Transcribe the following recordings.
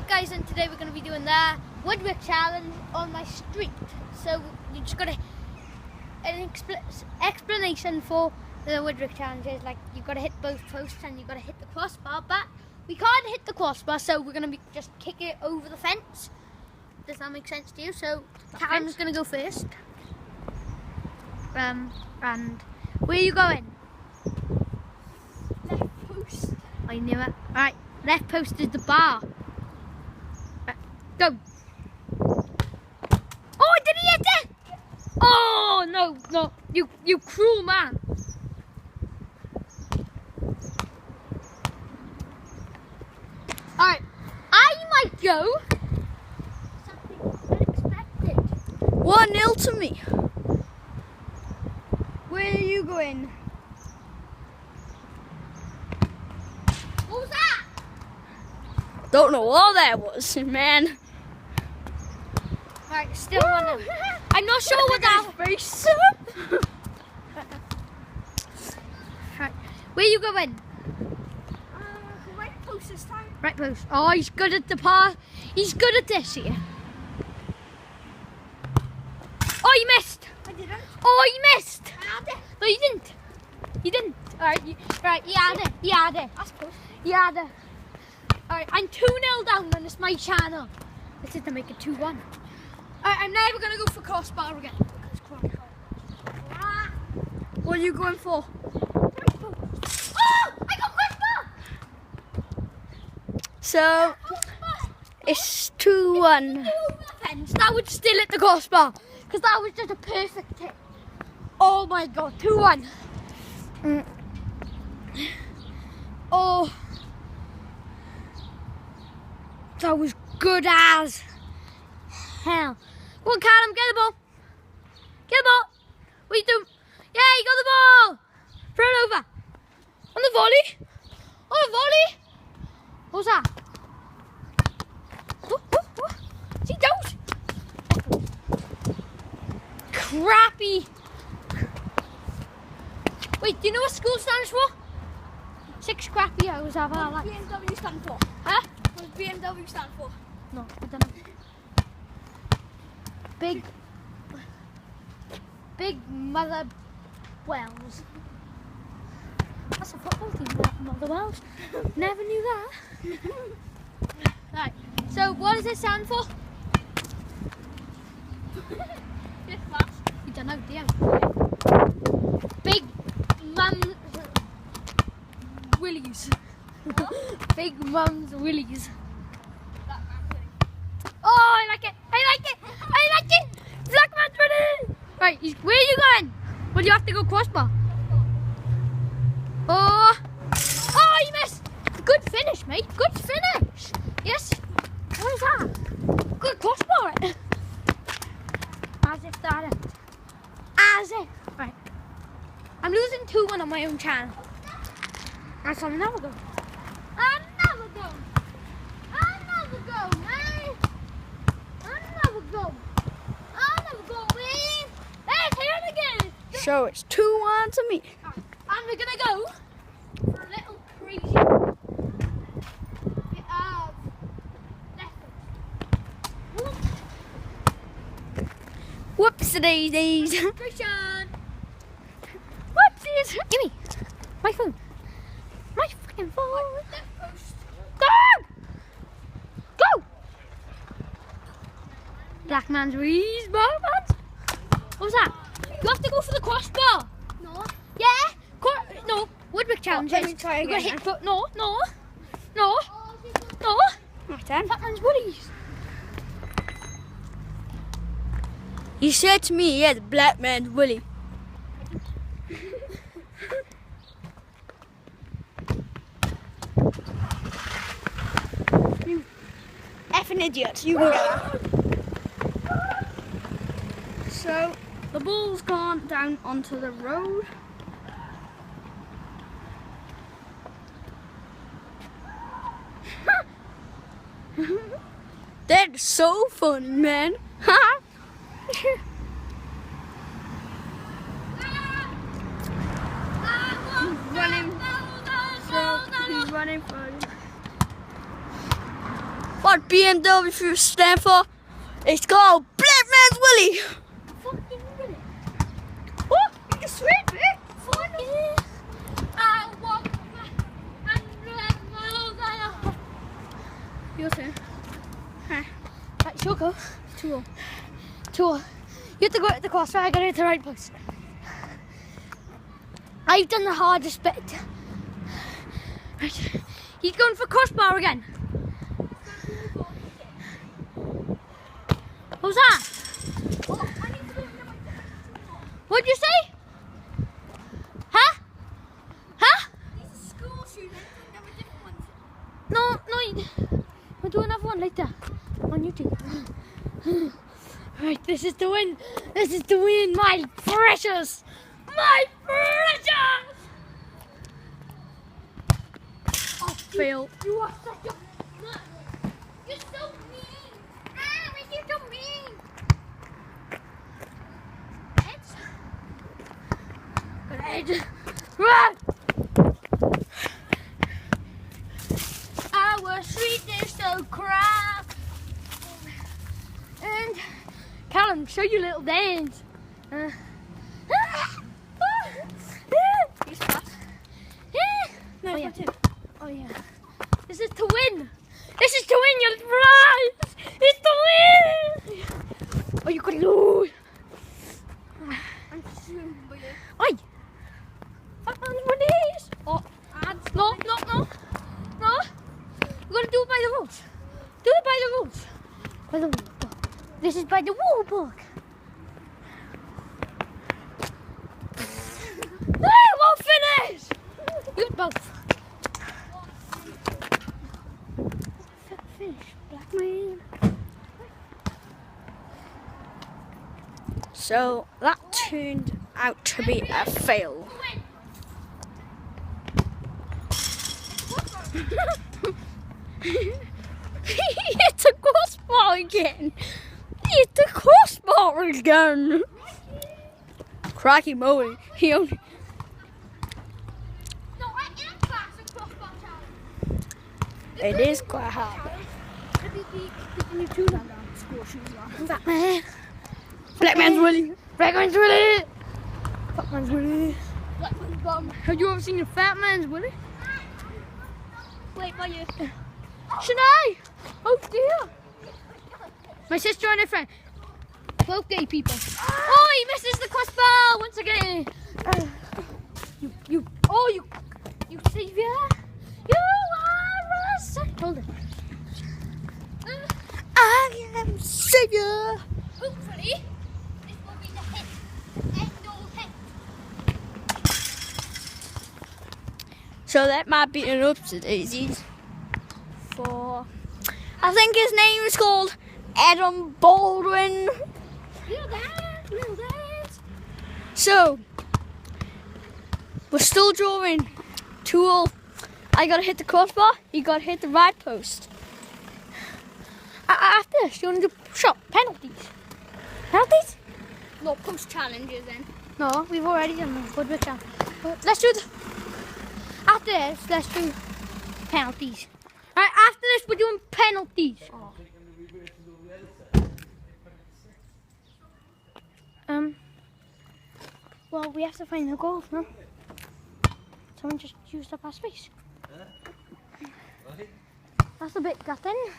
guys, and today we're going to be doing the Woodwork challenge on my street. So you just got an explanation for the Woodwork challenge is like you've got to hit both posts and you've got to hit the crossbar, but we can't hit the crossbar, so we're going to be just kick it over the fence. Does that make sense to you? So Callum's going to go first. And where are you going? Left post. I knew it. Alright, left post is the bar. Go. Oh, did he hit it? Oh, no, you cruel man. Alright, I might go. Something unexpected. 1-0 to me. Where are you going? What was that? Don't know what that was, man. Alright, still 1-0. I'm not sure what that face. Right. Where are you going? Right post this time. Right post. Oh, he's good at the pass. He's good at this here. Oh, you missed. I didn't. Oh, you missed. I had it. No, you didn't. You didn't. Alright, you had it. You had it. That's close. You had it. Alright, I'm 2-0 down and it's my channel. This is to make it 2-1. Alright, I'm never going to go for crossbar again. What are you going for? Oh, I got crossbar. So, it's 2-1. That would still hit the crossbar because that was just a perfect hit. Oh my god, 2-1. Oh, that was good as hell. Go on, Callum, get the ball. Get the ball. What are you doing? Yeah, you got the ball. Throw it over. On the volley. On the volley. What was that? See, don't. Crappy. Wait, do you know what school stands for? 6 crappy hours have I What does BMW stand for? Huh? What does BMW stand for? No, I don't know. Big Mother Wells. That's a football team, Mother Wells. Never knew that. Right, so what does it stand for? You don't know, do you? Big Mum Willies. Big Mum's Willies. Oh, I like it! I like it! I like it! Black man's running! Right, where are you going? Well, you have to go crossbar. Oh! Oh, you missed! Good finish, mate. Good finish. Yes. What is that? Good crossbar. As if that. As if. Right. I'm losing 2-1 on my own channel. That's I'll never go. I'll never go. I'll never go, man. I'll never go. I'll never go, man. There's him again. So it's 2-1 to me. And we're gonna go for a little crazy bit of left. Whoopsie-daisies. Christian. Whoopsies. Gimme my phone. My freaking phone. Go! Go! Black man's wheeze, black man's. What was that? You have to go for the crossbar. No. Yeah. No. Woodwork challenge. Let me try You gotta again, hit. No. No. Right then. Black man's woodies. You said to me, yeah, the black man's Willie. You effing idiot. You can get that. So, the ball's gone down onto the road. That's so funny, man. running. So he's running for it. what BMW stand for? It's called Black Man's Willie. Fucking Willie. Oh, you can swim, eh? Funny. I walk and Your turn. Huh. right, she'll go. 2-0. 2. You have to go at the crossbar. I got to hit the right post. I've done the hardest bit. Right. He's going for crossbar again. What was that? What'd you say? Huh? Huh? No, we'll do another one later on YouTube. Right, this is the win. This is the win, my precious. My precious! Oh, Fail. You are such a... You're so mean. Ah, why you so mean? Edge. Good edge. Run! Our street is so crap. And Callum, show your little dance. He's fast. No, Oh, yeah. that's it. Oh yeah. This is to win. This is to win your prize. It's to win. Oh, you could lose. I'm swimming, but yeah. Oi. What is? Oh, no. We're gonna do it by the rules. Do it by the rules. By the rules. This is by the Woodwork. Hey, won't finish. You both. Finish, black man. So that turned out to be a fail. He hit the crossbar again. He hit the crossbar again. Cracky moly. He only. No, I am class of crossbar challenge. It is quite hard. Fat man. Black man's Willie. Black man's Willie. Fat man's Willie. Black man's bum. Have you ever seen a fat man's Willie? Wait, by you. Should I? Oh dear. My sister and her friend. Both gay people. Oh, he misses the crossbar once again. You savior. You are a savior. Hold it. I am savior. Hopefully, this will be the hit. End all hit. So that might be an upset daisies for. I think his name is called Adam Baldwin. Little dance. So we're still drawing 2-0. I gotta hit the crossbar. You gotta hit the right post. After this, you wanna do shot penalties? Penalties? No, post challenges then. No, we've already done the Woodwork challenge. Let's do the. After this, let's do penalties. Alright, after this, we're doing penalties. Well, we have to find the goals, no? Someone just used up our space. That's a bit gutting.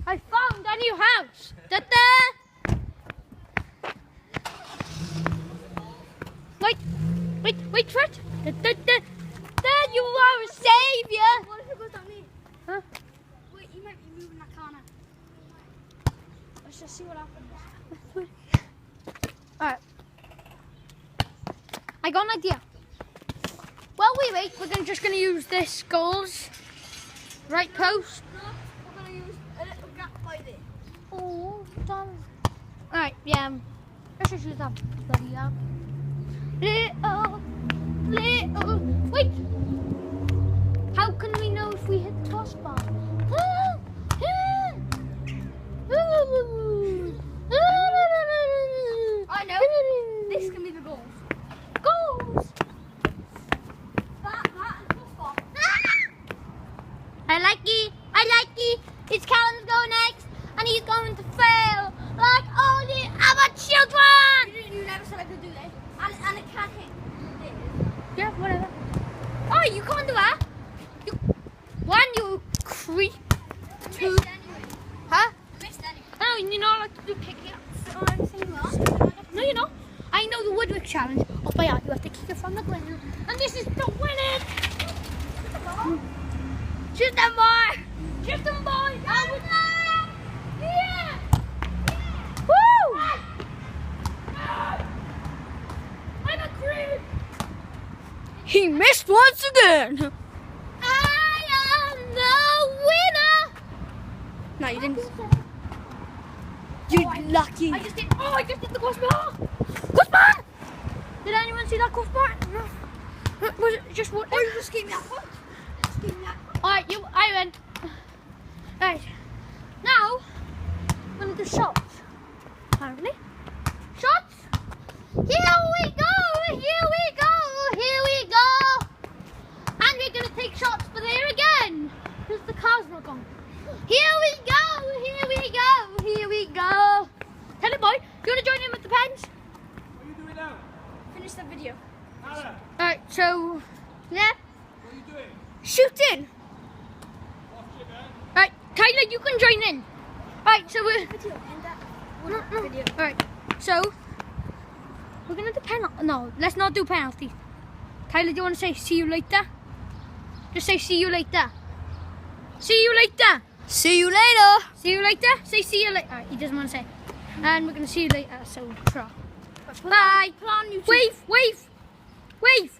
I found a new house. Da-da! Wait for it. Da-da-da. There you are, a savior. What if it goes down here? Huh? Wait, you might be moving that corner. Let's just see what happens. Alright. I got an idea. While we wait, we're just going to use this goals. Right post. No, we're going to use a little gap by there. Oh, done. Alright, yeah. Let's just use that bloody gap. Little. Wait! How can we know if we hit the crossbar? I know. This can be the goals. Goals! That and crossbar. I like it. It's Callum's going next, and he's going to fail like all the other children. You never said I could do this. And it can't hit this. Yeah, whatever. Oh, you can't do that. You creep. Two. Huh? No, you're not allowed to do kicking up. No, you're not. I know the Woodwork challenge. Oh, by heart, you have to kick it from the ground. And this is to win it. Shoot them, boy. Shoot them, boy. Yeah. Woo. I'm a creep. He missed once again. I am the winner. No, you didn't. You lucky. I just did the crossbar. Crossbar! Did anyone see that crossbar? No. Was it just what? Oh, you just gave me that foot. Alright, I went. Right. Now, I'm going to do shots. Apparently. Shots! Here we go! Here we go! Here we go! And we're going to take shots for there again. Because the car's not gone. Here we go! Here we go! Here we go! Tell it, boy. You want to join in with the pens? What are you doing now? Finish the video. Anna, Alright, so, yeah. what are you doing? Shooting. Watch it, man. Right, Tyler, you can join in. Right, so we're... Video. And that Video. Alright, so we're gonna do penalty. No, let's not do penalties. Tyler, do you want to say see you later? Just say see you later. See you later. See you later. See you later. Say see you later. Alright, he doesn't want to say. And we're gonna see you later. So try. Bye. Put on YouTube. Wave.